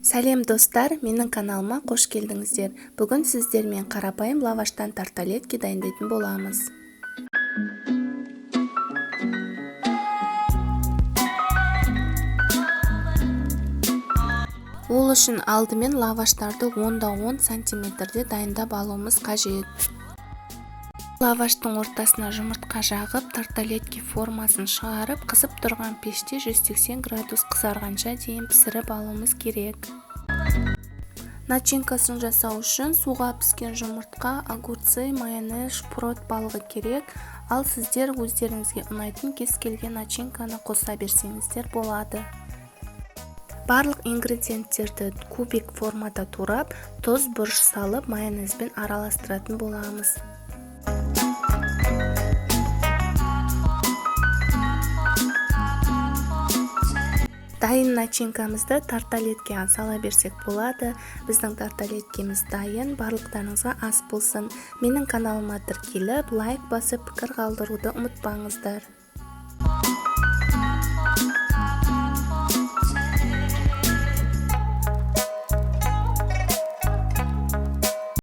Сәлем достар, менің каналыма қош келдіңіздер. Бүгін сіздермен қарапайым лаваштан тарталетки дайындайтын боламыз. Ол үшін алдымен лаваштарды 10-10 сантиметрде дайындап алуымыз қажет. Лаваштың ортасына жұмыртқа жағып, тарталетки формасын шығарып, қызып тұрған пеште 180 градус қызарғанша дейін пісіріп алуымыз керек. Начинкасын жасау үшін суға піскен жұмыртқа, огурцы, майонез, шпрот балығы керек. Ал сіздер өздеріңізге ұнайтын кез келген начинканы қоса берсеңіздер болады. Барлық ингредиенттерді кубик формада турап, тұз, бұрыш салып, майонезбен араластыратын боламыз. Дайын начинкамызды тарталетке сала берсек болады. Біздің тарталеткеміз дайын. Барлықтарыңызға ас болсын. Менің каналыма тіркеліп, лайк басып, пікір қалдыруды ұмытпаңыздар.